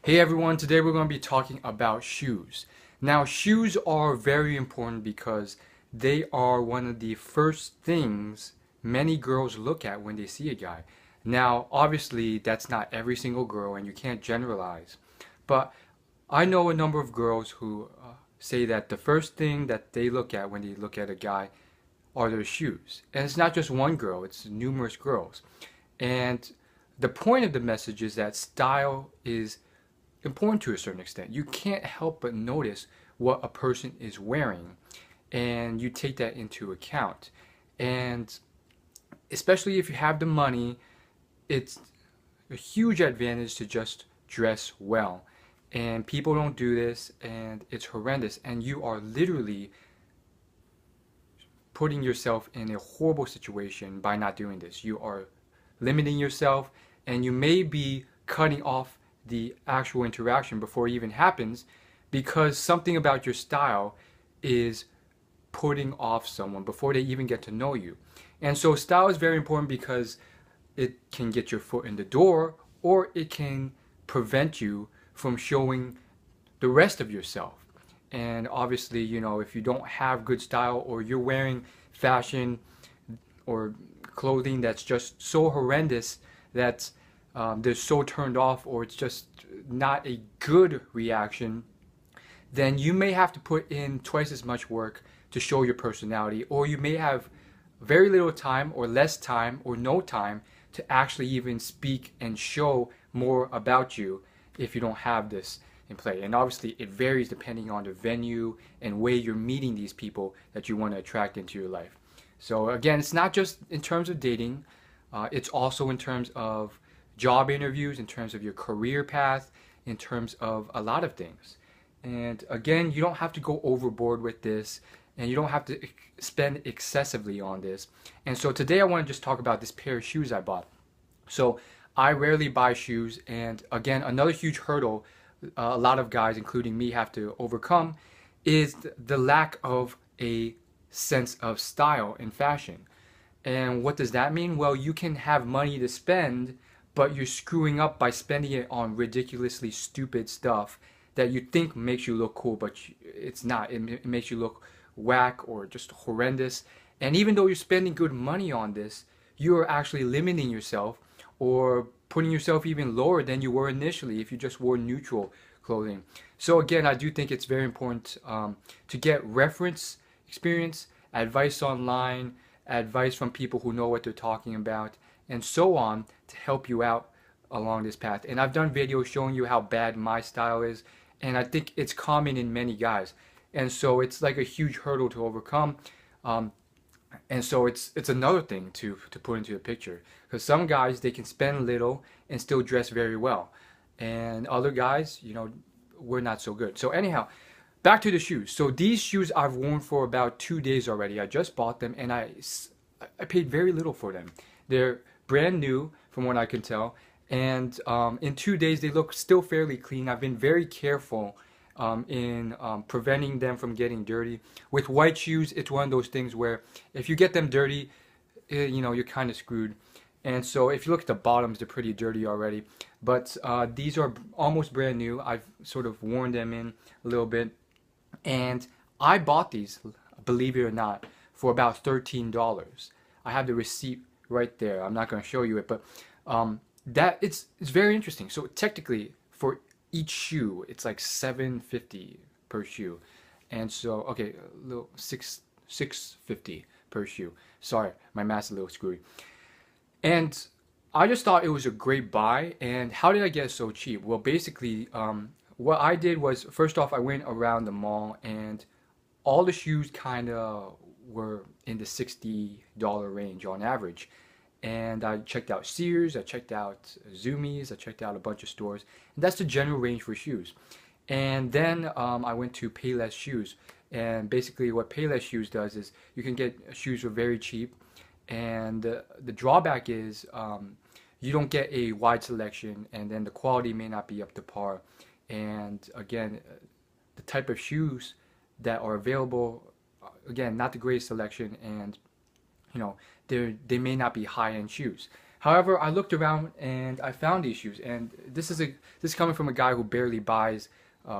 Hey everyone, today we're going to be talking about shoes. Now, shoes are very important because they are one of the first things many girls look at when they see a guy. Now, obviously, that's not every single girl and you can't generalize, but I know a number of girls who say that the first thing that they look at when they look at a guy are their shoes. And it's not just one girl, it's numerous girls. And the point of the message is that style is important to a certain extent. You can't help but notice what a person is wearing, and you take that into account. And especially if you have the money, it's a huge advantage to just dress well. And people don't do this, and it's horrendous. And you are literally putting yourself in a horrible situation by not doing this. You are limiting yourself, and you may be cutting off the actual interaction before it even happens because something about your style is putting off someone before they even get to know you. And so style is very important because it can get your foot in the door, or it can prevent you from showing the rest of yourself. And obviously, if you don't have good style, or you're wearing fashion or clothing that's just so horrendous that they're so turned off, or it's just not a good reaction, then you may have to put in twice as much work to show your personality, or you may have very little time or less time or no time to actually even speak and show more about you if you don't have this in play. And obviously it varies depending on the venue and way you're meeting these people that you want to attract into your life. So again, it's not just in terms of dating, it's also in terms of job interviews, in terms of your career path, in terms of a lot of things. And again, you don't have to go overboard with this, and you don't have to spend excessively on this. And so today I want to just talk about this pair of shoes I bought. So I rarely buy shoes, and again, another huge hurdle a lot of guys, including me, have to overcome is the lack of a sense of style in fashion. And what does that mean? Well, you can have money to spend, but you're screwing up by spending it on ridiculously stupid stuff that you think makes you look cool, but it's not. It makes you look whack or just horrendous. And even though you're spending good money on this, you are actually limiting yourself or putting yourself even lower than you were initially if you just wore neutral clothing. So again, I do think it's very important to get reference experience, advice online, advice from people who know what they're talking about, and so on, to help you out along this path. And I've done videos showing you how bad my style is, and I think it's common in many guys. And so it's like a huge hurdle to overcome. And so it's another thing to put into the picture, because some guys, they can spend little and still dress very well, and other guys, we're not so good. So anyhow, back to the shoes. So these shoes I've worn for about 2 days already. I just bought them, and I paid very little for them. They're brand new from what I can tell, and in 2 days they look still fairly clean. I've been very careful in preventing them from getting dirty. With white shoes, it's one of those things where if you get them dirty, you're kind of screwed. And so if you look at the bottoms, they're pretty dirty already. But these are almost brand new. I've sort of worn them in a little bit. And I bought these, believe it or not, for about $13. I have the receipt right there. I'm not going to show you it, but it's very interesting. So technically, for each shoe, it's like $7.50 per shoe. And so, okay, a little $6.50 per shoe. Sorry, my math's a little screwy. And I just thought it was a great buy. And how did I get it so cheap? Well, basically, what I did was, first off, I went around the mall, and all the shoes kind of were in the $60 range on average. And I checked out Sears, I checked out Zumiez, I checked out a bunch of stores. And that's the general range for shoes. And then I went to Payless Shoes. And basically what Payless Shoes does is you can get shoes for very cheap. And the drawback is you don't get a wide selection, and then the quality may not be up to par. And again, the type of shoes that are available, again, not the greatest selection, and they may not be high-end shoes. However, I looked around and I found these shoes, and this is coming from a guy who barely buys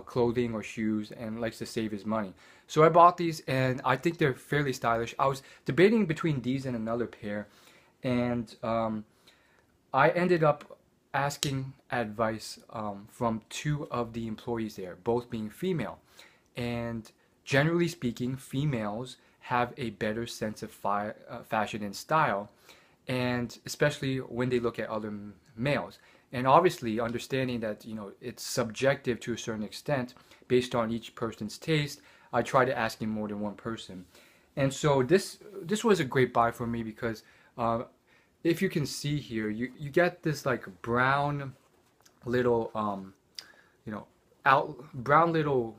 clothing or shoes and likes to save his money. So I bought these, and I think they're fairly stylish. I was debating between these and another pair, and I ended up asking advice from two of the employees there, both being female. And generally speaking, females have a better sense of fashion and style, and especially when they look at other males. And obviously, understanding that it's subjective to a certain extent based on each person's taste, I try to ask in more than one person. And so this was a great buy for me because if you can see here, you get this like brown little you know brown little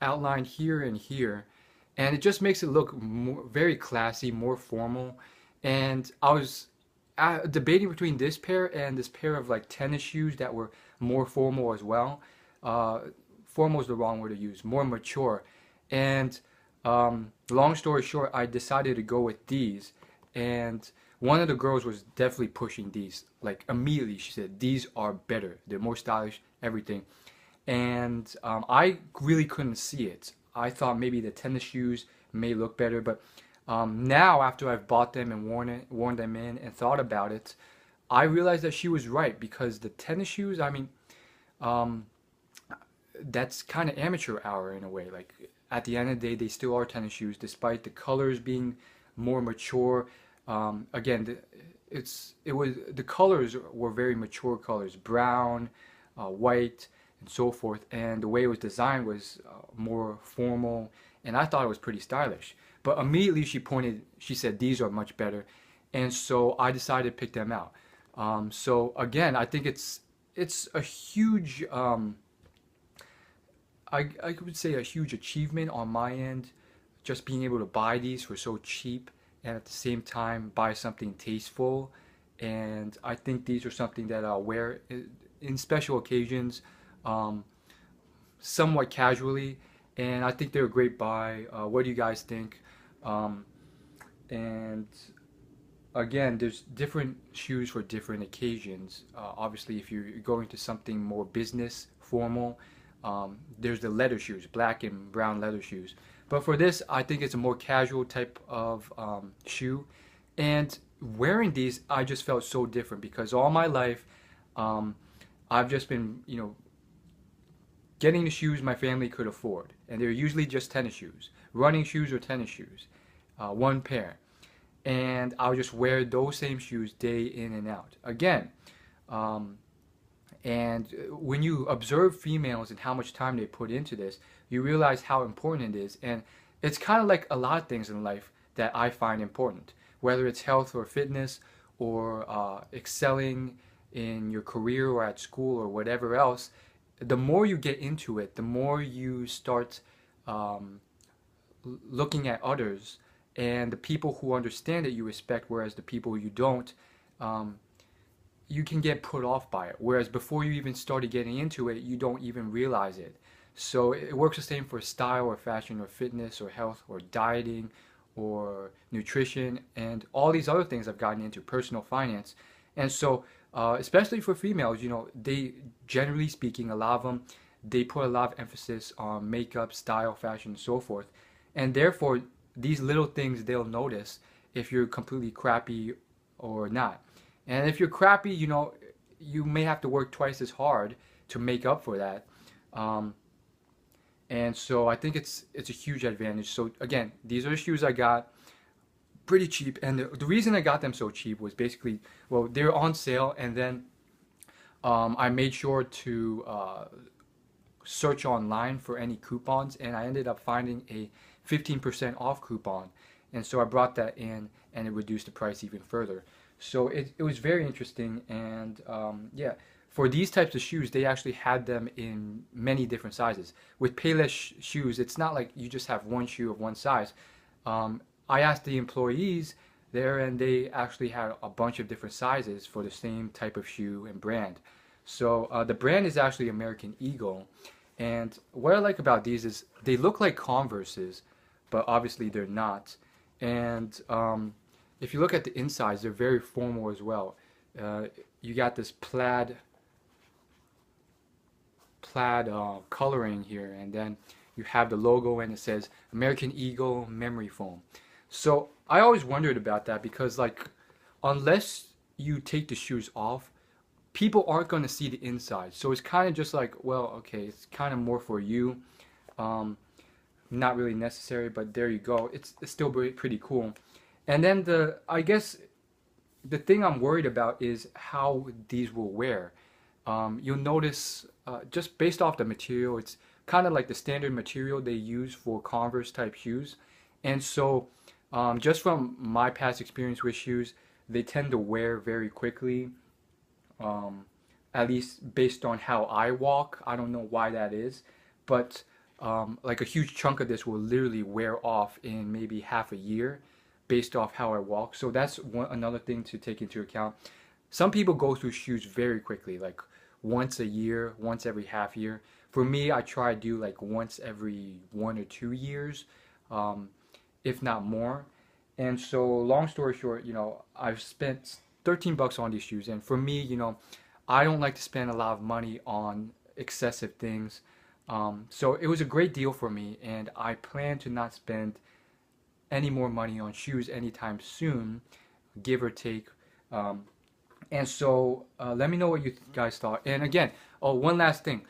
outline here and here, and it just makes it look very classy, more formal. And I was debating between this pair and this pair of like tennis shoes that were more formal as well. Formal is the wrong word to use, more mature. And long story short, I decided to go with these. And one of the girls was definitely pushing these. Like immediately, she said, "These are better. They're more stylish, everything." And I really couldn't see it. I thought maybe the tennis shoes may look better, but now after I've bought them and worn them in and thought about it, I realized that she was right because the tennis shoes, I mean, that's kind of amateur hour in a way. Like at the end of the day, they still are tennis shoes, despite the colors being more mature. Again, the colors were very mature colors, brown, white, and so forth. And the way it was designed was more formal, and I thought it was pretty stylish. But immediately she said these are much better, and so I decided to pick them out. So again, I think it's a huge I would say a huge achievement on my end, just being able to buy these for so cheap and at the same time buy something tasteful. And I think these are something that I'll wear in special occasions, somewhat casually. And I think they're a great buy. What do you guys think? And again, there's different shoes for different occasions. Obviously, if you're going to something more business, formal, there's the leather shoes, black and brown leather shoes. But for this, I think it's a more casual type of shoe. And wearing these, I just felt so different because all my life, I've just been, getting the shoes my family could afford. And they're usually just tennis shoes, running shoes or tennis shoes, one pair. And I'll just wear those same shoes day in and out. Again, and when you observe females and how much time they put into this, you realize how important it is. And it's kind of like a lot of things in life that I find important, whether it's health or fitness or excelling in your career or at school or whatever else. The more you get into it, the more you start looking at others and the people who understand it you respect, whereas the people you don't, you can get put off by it. Whereas before you even started getting into it, you don't even realize it. So it works the same for style or fashion or fitness or health or dieting or nutrition and all these other things I've gotten into, personal finance. And so especially for females, they, generally speaking, a lot of them, they put a lot of emphasis on makeup, style, fashion, and so forth. And therefore, these little things they'll notice if you're completely crappy or not. And if you're crappy, you may have to work twice as hard to make up for that. And so I think it's a huge advantage. So again, these are the shoes I got, pretty cheap. And the reason I got them so cheap was basically, well, they're on sale, and then I made sure to search online for any coupons, and I ended up finding a 15% off coupon. And so I brought that in, and it reduced the price even further. So it was very interesting. And yeah, for these types of shoes, they actually had them in many different sizes. With Payless shoes, it's not like you just have one shoe of one size. I asked the employees there, and they actually had a bunch of different sizes for the same type of shoe and brand. So the brand is actually American Eagle. And what I like about these is they look like Converses, but obviously they're not. And if you look at the insides, they're very formal as well. uh, you got this plaid coloring here, and then you have the logo and it says American Eagle memory foam. So I always wondered about that because like unless you take the shoes off, people aren't going to see the inside. So it's kind of just like, well, okay, it's kind of more for you. Um, Not really necessary, but there you go. It's still pretty cool. And then I guess the thing I'm worried about is how these will wear. You'll notice just based off the material, it's kind of like the standard material they use for Converse type shoes. And so just from my past experience with shoes, they tend to wear very quickly, um, at least based on how I walk. I don't know why that is, but like a huge chunk of this will literally wear off in maybe half a year based off how I walk. So that's another thing to take into account. Some people go through shoes very quickly, like once a year, once every half year. For me, I try to do like once every 1 or 2 years, um, if not more. And so, long story short, I've spent 13 bucks on these shoes, and for me, I don't like to spend a lot of money on excessive things. So it was a great deal for me, and I plan to not spend any more money on shoes anytime soon, give or take. Um, and so let me know what you guys thought. And again, oh, one last thing.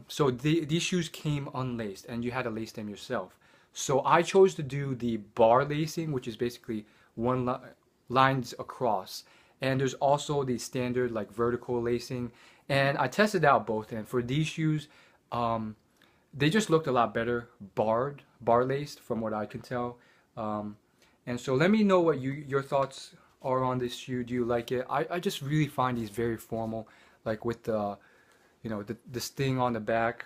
So these shoes came unlaced, and you had to lace them yourself. So I chose to do the bar lacing, which is basically lines across. And there's also the standard like vertical lacing. And I tested out both, and for these shoes, um, they just looked a lot better bar laced from what I can tell. Um, and so let me know what your thoughts are on this shoe. Do you like it? I just really find these very formal, like with this thing on the back.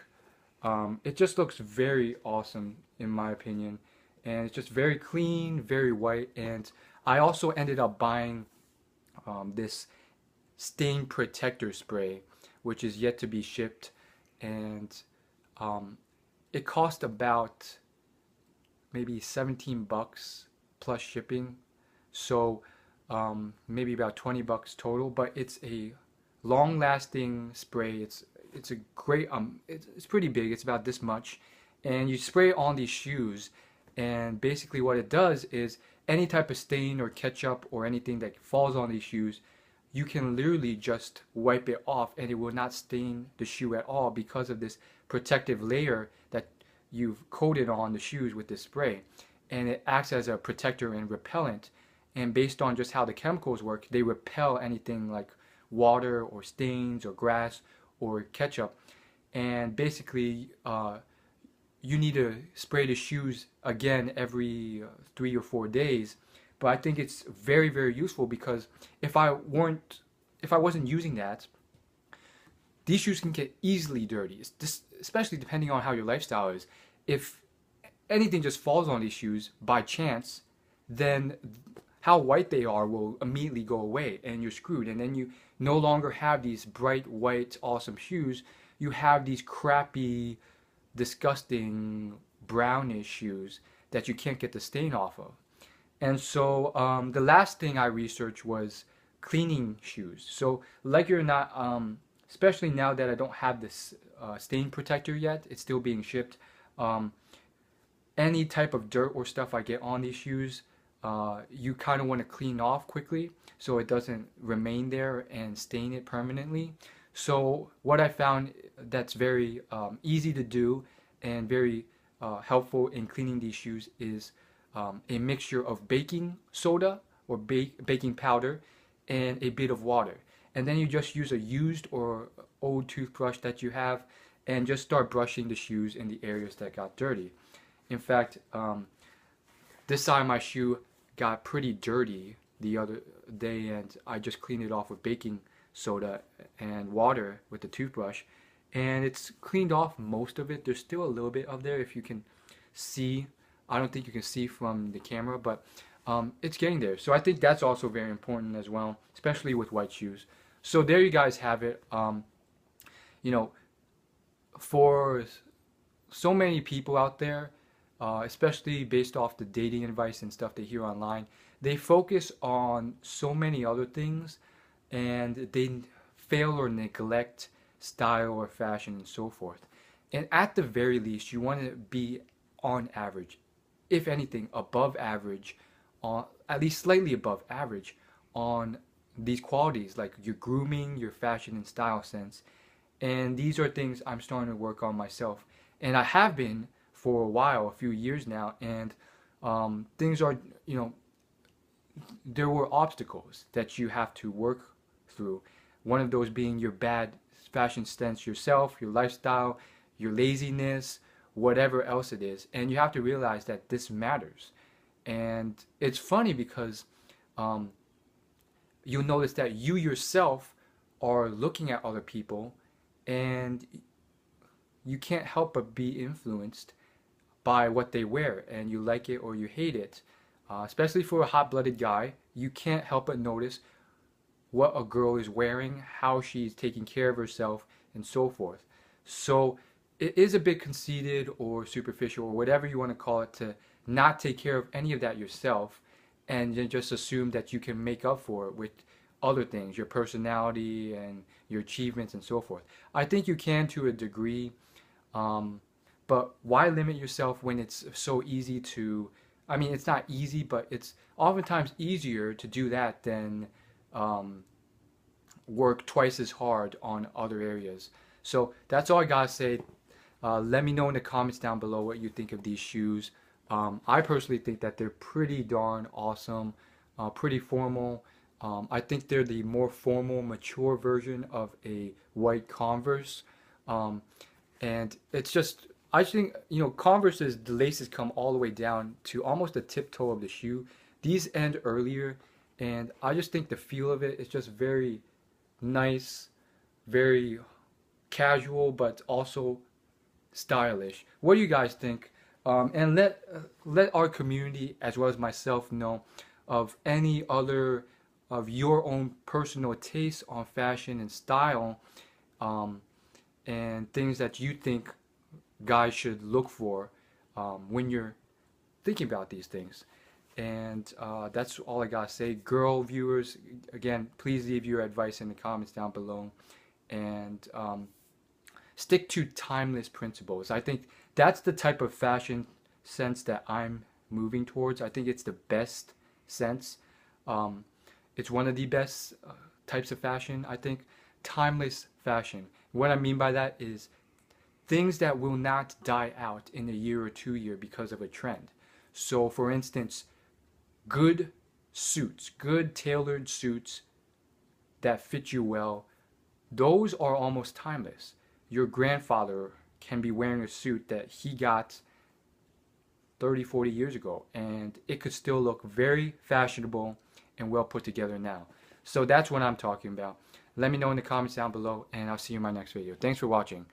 It just looks very awesome in my opinion, and it's just very clean, very white. And I also ended up buying this stain protector spray, which is yet to be shipped, and um, it cost about maybe 17 bucks plus shipping. So maybe about 20 bucks total, but it's a long lasting spray. It's a great it's pretty big. It's about this much, and you spray it on these shoes, and basically what it does is any type of stain or ketchup or anything that falls on these shoes, you can literally just wipe it off and it will not stain the shoe at all because of this protective layer that you've coated on the shoes with this spray. And it acts as a protector and repellent. And based on just how the chemicals work, they repel anything like water or stains or grass or ketchup. And basically, you need to spray the shoes again every 3 or 4 days. But I think it's very, very useful because if I wasn't using that, these shoes can get easily dirty, especially depending on how your lifestyle is. If anything just falls on these shoes by chance, then how white they are will immediately go away and you're screwed. And then you no longer have these bright white awesome shoes. You have these crappy, disgusting brownish shoes that you can't get the stain off of. And so the last thing I researched was cleaning shoes. So like it or not, especially now that I don't have this stain protector yet, it's still being shipped. Any type of dirt or stuff I get on these shoes, you kind of want to clean off quickly so it doesn't remain there and stain it permanently. So what I found that's very easy to do and very helpful in cleaning these shoes is a mixture of baking soda or baking powder and a bit of water. And then you just use a used or old toothbrush that you have and just start brushing the shoes in the areas that got dirty. In fact, this side of my shoe got pretty dirty the other day, and I just cleaned it off with baking soda and water with the toothbrush, and it's cleaned off most of it. There's still a little bit of there if you can see. I don't think you can see from the camera, but it's getting there. So I think that's also very important as well, especially with white shoes. So there you guys have it. You know, for so many people out there, especially based off the dating advice and stuff they hear online, they focus on so many other things and they fail or neglect style or fashion and so forth. And at the very least, you want to be on average, if anything, above average, on at least slightly above average on these qualities like your grooming, your fashion and style sense. And these are things I'm starting to work on myself. And I have been for a while, a few years now, and things are, there were obstacles that you have to work through. One of those being your bad fashion sense yourself, your lifestyle, your laziness, whatever else it is. And you have to realize that this matters. And it's funny because um, you'll notice that you yourself are looking at other people and you can't help but be influenced by what they wear, and you like it or you hate it. Especially for a hot-blooded guy, you can't help but notice what a girl is wearing, how she's taking care of herself, and so forth. So it is a bit conceited or superficial or whatever you want to call it to not take care of any of that yourself and then just assume that you can make up for it with other things, your personality and your achievements and so forth. I think you can to a degree, um, but why limit yourself when it's so easy to, I mean, it's not easy, but it's oftentimes easier to do that than um, work twice as hard on other areas. So that's all I gotta say. Let me know in the comments down below what you think of these shoes. I personally think that they're pretty darn awesome, pretty formal. I think they're the more formal, mature version of a white Converse. Um, and it's just, I think, Converse's, the laces come all the way down to almost the tip toe of the shoe. These end earlier, and I just think the feel of it is just very nice, very casual, but also stylish. What do you guys think? And let our community as well as myself know of any other of your own personal taste on fashion and style, um, and things that you think guys should look for when you're thinking about these things. And that's all I gotta say. Girl viewers, again, please leave your advice in the comments down below. And stick to timeless principles. I think that's the type of fashion sense that I'm moving towards. I think it's the best sense. Um, it's one of the best types of fashion, I think. Timeless fashion. What I mean by that is things that will not die out in a year or 2 year because of a trend. So for instance, good suits, good tailored suits that fit you well, those are almost timeless. Your grandfather can be wearing a suit that he got 30, 40 years ago, and it could still look very fashionable and well put together now. So that's what I'm talking about. Let me know in the comments down below, and I'll see you in my next video. Thanks for watching.